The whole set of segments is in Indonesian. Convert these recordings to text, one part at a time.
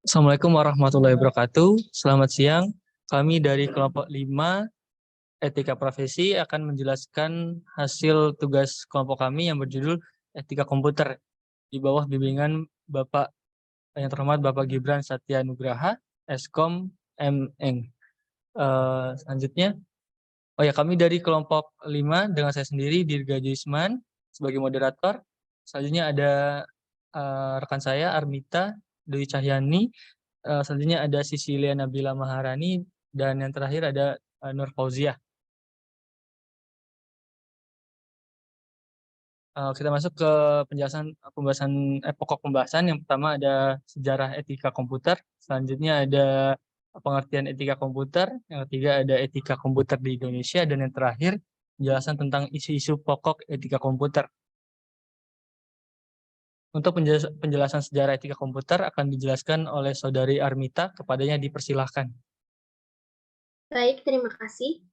Assalamualaikum warahmatullahi wabarakatuh. Selamat siang. Kami dari kelompok 5 Etika Profesi akan menjelaskan hasil tugas kelompok kami yang berjudul Etika Komputer di bawah bimbingan Bapak yang terhormat Bapak Gibran Satya Nugraha, Eskom M.Eng. Selanjutnya, kami dari kelompok 5 dengan saya sendiri Dirga Juisman sebagai moderator. Selanjutnya ada rekan saya Armita Dwi Cahyani. Selanjutnya ada Sisilia Nabila Maharani, dan yang terakhir ada Nur Fauziah. Kita masuk ke pokok pembahasan. Yang pertama ada sejarah etika komputer, selanjutnya ada pengertian etika komputer, yang ketiga ada etika komputer di Indonesia, dan yang terakhir penjelasan tentang isu-isu pokok etika komputer. Untuk penjelasan sejarah etika komputer akan dijelaskan oleh Saudari Armita, kepadanya dipersilahkan. Baik, terima kasih.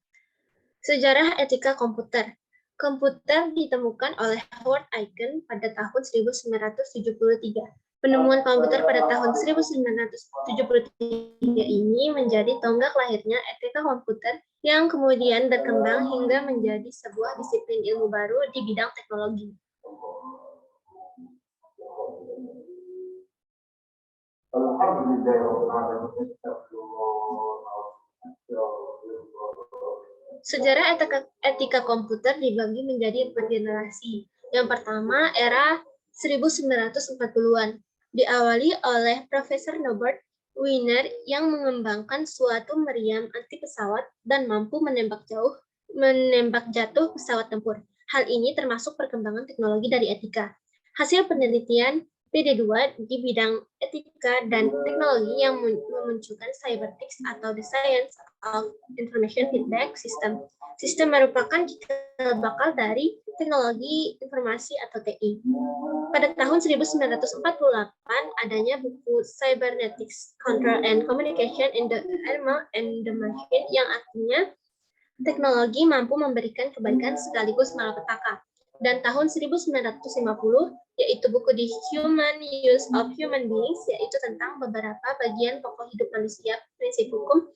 Sejarah etika komputer. Komputer ditemukan oleh Howard Aiken pada tahun 1973. Penemuan komputer pada tahun 1973 ini menjadi tonggak lahirnya etika komputer yang kemudian berkembang hingga menjadi sebuah disiplin ilmu baru di bidang teknologi. Sejarah etika komputer dibagi menjadi 4 generasi. Yang pertama, era 1940-an, diawali oleh Profesor Norbert Wiener yang mengembangkan suatu meriam anti pesawat dan mampu menembak jatuh pesawat tempur. Hal ini termasuk perkembangan teknologi dari etika. Hasil penelitian PD2 di bidang etika dan teknologi yang memunculkan Cyberetics atau The Science of Information Feedback System. Sistem merupakan cikal bakal dari teknologi informasi atau TI. Pada tahun 1948, adanya buku Cybernetics, Control and Communication in the Animal and the Machine yang artinya teknologi mampu memberikan kebaikan sekaligus malapetaka. Dan tahun 1950, yaitu buku The Human Use of Human Beings, yaitu tentang beberapa bagian pokok hidup manusia, prinsip hukum,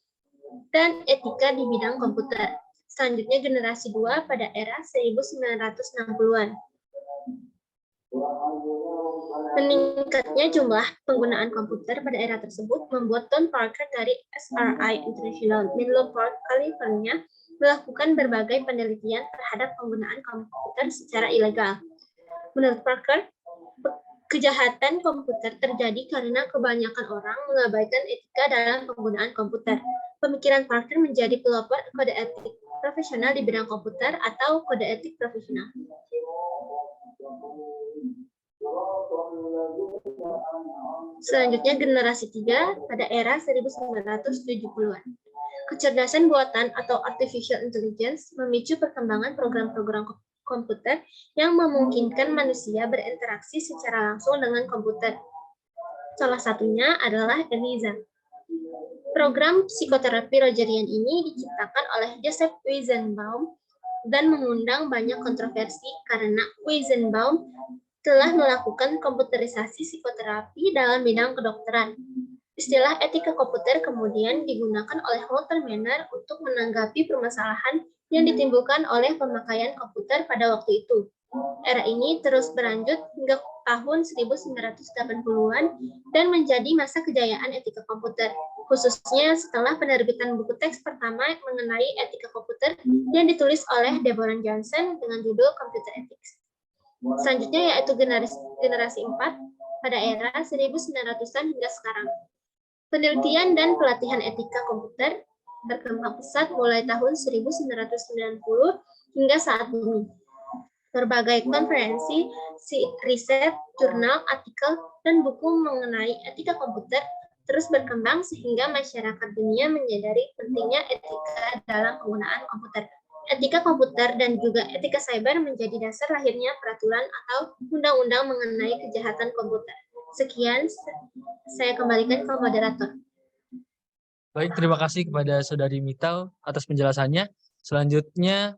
dan etika di bidang komputer. Selanjutnya generasi 2 pada era 1960-an. Meningkatnya jumlah penggunaan komputer pada era tersebut membuat Tom Parker dari SRI International Menlo Park, California, melakukan berbagai penelitian terhadap penggunaan komputer secara ilegal. Menurut Parker, kejahatan komputer terjadi karena kebanyakan orang mengabaikan etika dalam penggunaan komputer. Pemikiran Parker menjadi pelopor kode etik profesional di bidang komputer atau kode etik profesional. Selanjutnya generasi 3 pada era 1970-an. Kecerdasan buatan atau artificial intelligence memicu perkembangan program-program komputer yang memungkinkan manusia berinteraksi secara langsung dengan komputer. Salah satunya adalah ELIZA. Program psikoterapi Rogerian ini diciptakan oleh Joseph Weizenbaum dan mengundang banyak kontroversi karena Weizenbaum telah melakukan komputerisasi psikoterapi dalam bidang kedokteran. Istilah etika komputer kemudian digunakan oleh Walter Manner untuk menanggapi permasalahan yang ditimbulkan oleh pemakaian komputer pada waktu itu. Era ini terus berlanjut hingga tahun 1980-an dan menjadi masa kejayaan etika komputer, khususnya setelah penerbitan buku teks pertama mengenai etika komputer yang ditulis oleh Deborah Johnson dengan judul Computer Ethics. Selanjutnya yaitu generasi 4 pada era 1900-an hingga sekarang. Penelitian dan pelatihan etika komputer berkembang pesat mulai tahun 1990 hingga saat ini. Berbagai konferensi, riset, jurnal, artikel, dan buku mengenai etika komputer terus berkembang sehingga masyarakat dunia menyadari pentingnya etika dalam penggunaan komputer. Etika komputer dan juga etika cyber menjadi dasar lahirnya peraturan atau undang-undang mengenai kejahatan komputer. Sekian, saya kembalikan ke moderator. Baik, terima kasih kepada Saudari Mita atas penjelasannya. Selanjutnya,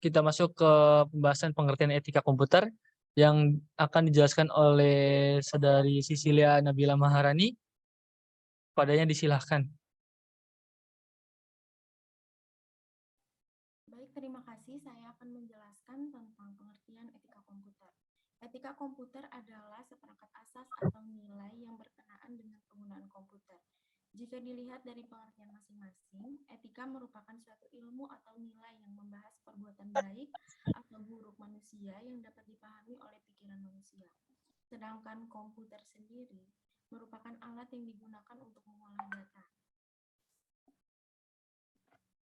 kita masuk ke pembahasan pengertian etika komputer yang akan dijelaskan oleh Saudari Sisilia Nabila Maharani. Kepadanya disilahkan. Baik, terima kasih. Saya akan menjelaskan tentang pengertian etika komputer. Etika komputer adalah seperangkat asas atau nilai yang berkenaan dengan penggunaan komputer. Jika dilihat dari pengertian masing-masing, etika merupakan suatu ilmu atau nilai yang membahas perbuatan baik atau buruk manusia yang dapat dipahami oleh pikiran manusia. Sedangkan komputer sendiri merupakan alat yang digunakan untuk mengolah data.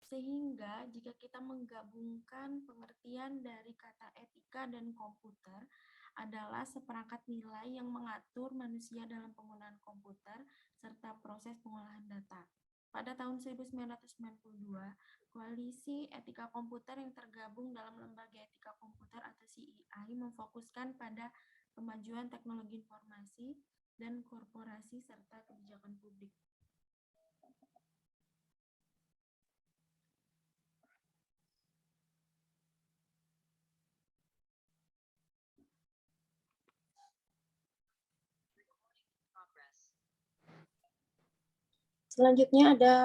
Sehingga jika kita menggabungkan pengertian dari kata etika dan komputer adalah seperangkat nilai yang mengatur manusia dalam penggunaan komputer serta proses pengolahan data. Pada tahun 1992, Koalisi Etika Komputer yang tergabung dalam Lembaga Etika Komputer atau CEI memfokuskan pada kemajuan teknologi informasi dan korporasi serta kebijakan publik. Selanjutnya ada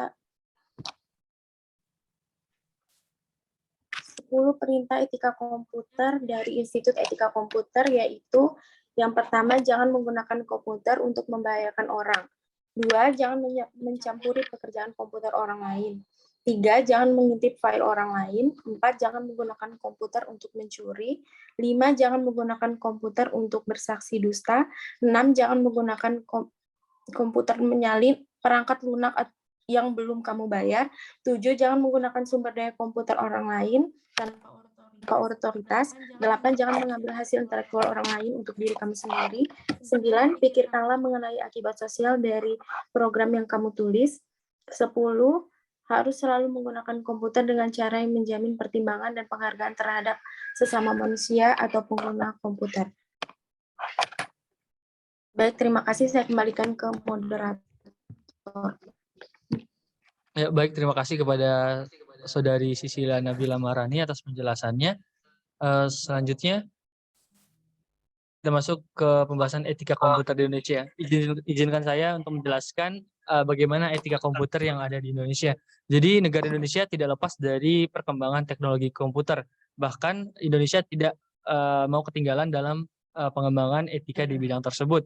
10 perintah etika komputer dari Institut Etika Komputer, yaitu yang pertama, jangan menggunakan komputer untuk membahayakan orang. 2, jangan mencampuri pekerjaan komputer orang lain. 3, jangan mengintip file orang lain. 4, jangan menggunakan komputer untuk mencuri. 5, jangan menggunakan komputer untuk bersaksi dusta. 6, jangan menggunakan komputer menyalin perangkat lunak yang belum kamu bayar. 7, jangan menggunakan sumber daya komputer orang lain tanpa otoritas. 8, jangan mengambil hasil intelektual orang lain untuk diri kamu sendiri. 9, pikirkanlah mengenai akibat sosial dari program yang kamu tulis. 10, harus selalu menggunakan komputer dengan cara yang menjamin pertimbangan dan penghargaan terhadap sesama manusia atau pengguna komputer. Baik, terima kasih. Saya kembalikan ke moderator. Ya, baik, terima kasih kepada Saudari Sisila Nabila Marani atas penjelasannya. Selanjutnya kita masuk ke pembahasan etika komputer di Indonesia. Izinkan saya untuk menjelaskan bagaimana etika komputer yang ada di Indonesia. Jadi negara Indonesia tidak lepas dari perkembangan teknologi komputer. Bahkan Indonesia tidak mau ketinggalan dalam pengembangan etika di bidang tersebut.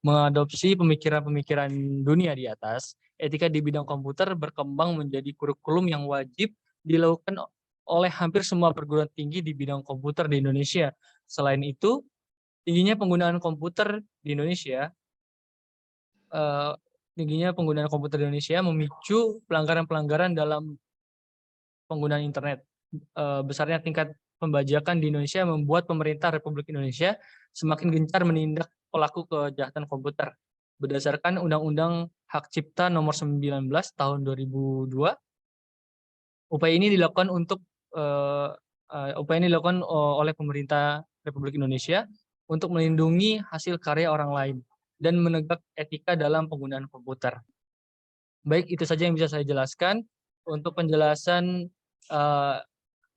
Mengadopsi pemikiran-pemikiran dunia di atas, etika di bidang komputer berkembang menjadi kurikulum yang wajib dilakukan oleh hampir semua perguruan tinggi di bidang komputer di Indonesia. Selain itu, tingginya penggunaan komputer di Indonesia memicu pelanggaran-pelanggaran dalam penggunaan internet. Besarnya tingkat pembajakan di Indonesia membuat pemerintah Republik Indonesia semakin gencar menindak pelaku kejahatan komputer. Berdasarkan Undang-Undang Hak Cipta Nomor 19 Tahun 2002, upaya ini dilakukan oleh pemerintah Republik Indonesia untuk melindungi hasil karya orang lain dan menegak etika dalam penggunaan komputer. Baik, itu saja yang bisa saya jelaskan. Untuk penjelasan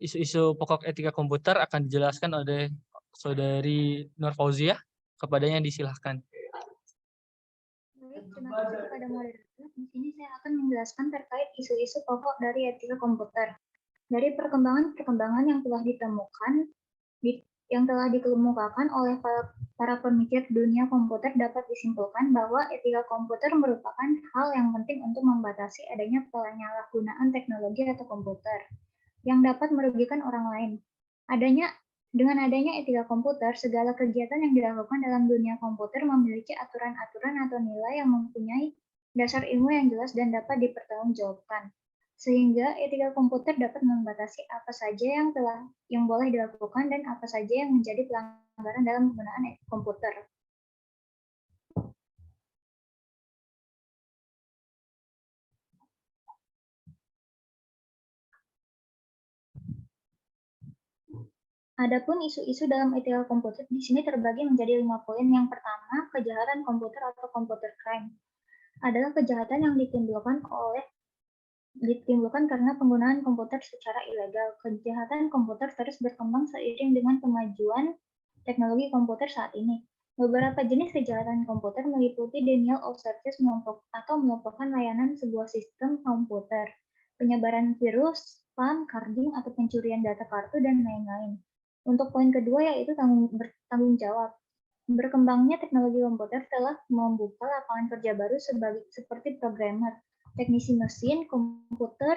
isu-isu pokok etika komputer akan dijelaskan oleh Saudari Nur Fauziah. Kepadanya disilahkan. Baik, terima kasih kepada moderator. Di sini saya akan menjelaskan terkait isu-isu pokok dari etika komputer. Dari perkembangan yang telah dikemukakan oleh para pemikir dunia komputer, dapat disimpulkan bahwa etika komputer merupakan hal yang penting untuk membatasi adanya penyalahgunaan teknologi atau komputer yang dapat merugikan orang lain. Dengan adanya etika komputer, segala kegiatan yang dilakukan dalam dunia komputer memiliki aturan-aturan atau nilai yang mempunyai dasar ilmu yang jelas dan dapat dipertanggungjawabkan. Sehingga etika komputer dapat membatasi apa saja yang boleh dilakukan dan apa saja yang menjadi pelanggaran dalam penggunaan komputer. Adapun isu-isu dalam etika komputer di sini terbagi menjadi 5 poin. Yang pertama, kejahatan komputer atau computer crime adalah kejahatan yang ditimbulkan karena penggunaan komputer secara ilegal. Kejahatan komputer terus berkembang seiring dengan kemajuan teknologi komputer saat ini. Beberapa jenis kejahatan komputer meliputi denial of service melumpuhkan layanan sebuah sistem komputer, penyebaran virus, spam, carding, atau pencurian data kartu, dan lain-lain. Untuk poin kedua yaitu bertanggung jawab. Berkembangnya teknologi komputer telah membuka lapangan kerja baru seperti programmer, teknisi mesin, komputer,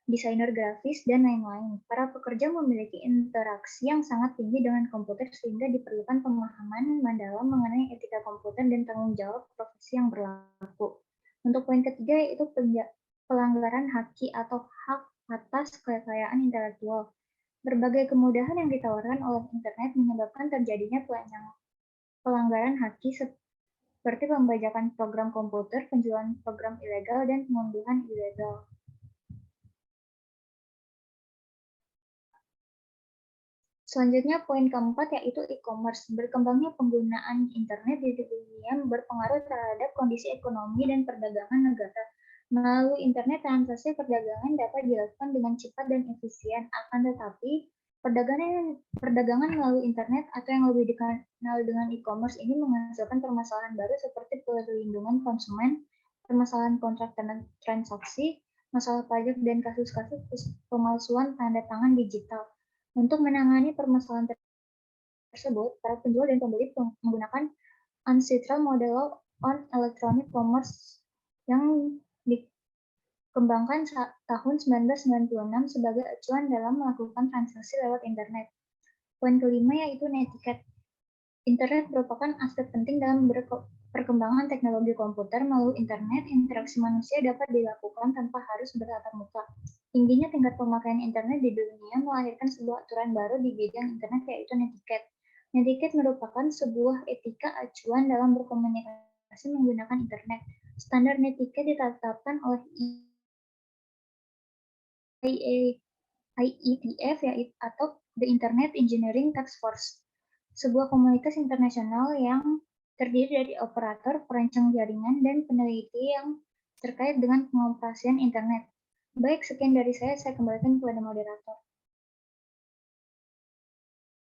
desainer grafis, dan lain-lain. Para pekerja memiliki interaksi yang sangat tinggi dengan komputer sehingga diperlukan pemahaman mendalam mengenai etika komputer dan tanggung jawab profesi yang berlaku. Untuk poin ketiga yaitu pelanggaran haki atau hak atas kekayaan intelektual. Berbagai kemudahan yang ditawarkan oleh internet menyebabkan terjadinya pelanggaran haki seperti pembajakan program komputer, penjualan program ilegal, dan pengunduhan ilegal. Selanjutnya, poin keempat yaitu e-commerce. Berkembangnya penggunaan internet di dunia berpengaruh terhadap kondisi ekonomi dan perdagangan negara. Melalui internet, transaksi perdagangan dapat dilakukan dengan cepat dan efisien. Akan tetapi, perdagangan melalui internet atau yang lebih dikenal dengan e-commerce ini menghasilkan permasalahan baru seperti perlindungan konsumen, permasalahan kontrak transaksi, masalah pajak, dan kasus-kasus pemalsuan tanda tangan digital. Untuk menangani permasalahan tersebut, para penjual dan pembeli menggunakan Ancestral Model on Electronic Commerce yang dikembangkan tahun 1996 sebagai acuan dalam melakukan transaksi lewat internet. Poin kelima yaitu netiquette. Internet merupakan aspek penting dalam perkembangan teknologi komputer. Melalui internet, interaksi manusia dapat dilakukan tanpa harus bertatap muka. Tingginya tingkat pemakaian internet di dunia melahirkan sebuah aturan baru di bidang internet yaitu netiquette. Netiquette merupakan sebuah etika acuan dalam berkomunikasi menggunakan internet. Standar netiquette ditetapkan oleh IETF atau The Internet Engineering Task Force, sebuah komunitas internasional yang terdiri dari operator, perancang jaringan, dan peneliti yang terkait dengan pengoperasian internet. Baik, sekian dari saya kembalikan kepada moderator.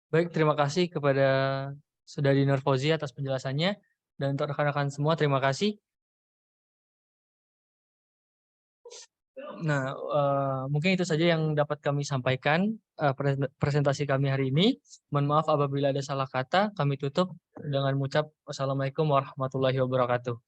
Baik, terima kasih kepada Saudari Nur Fauzia atas penjelasannya. Dan untuk rekan-rekan semua, terima kasih. Nah, mungkin itu saja yang dapat kami sampaikan presentasi kami hari ini. Mohon maaf apabila ada salah kata. Kami tutup dengan mengucap wassalamualaikum warahmatullahi wabarakatuh.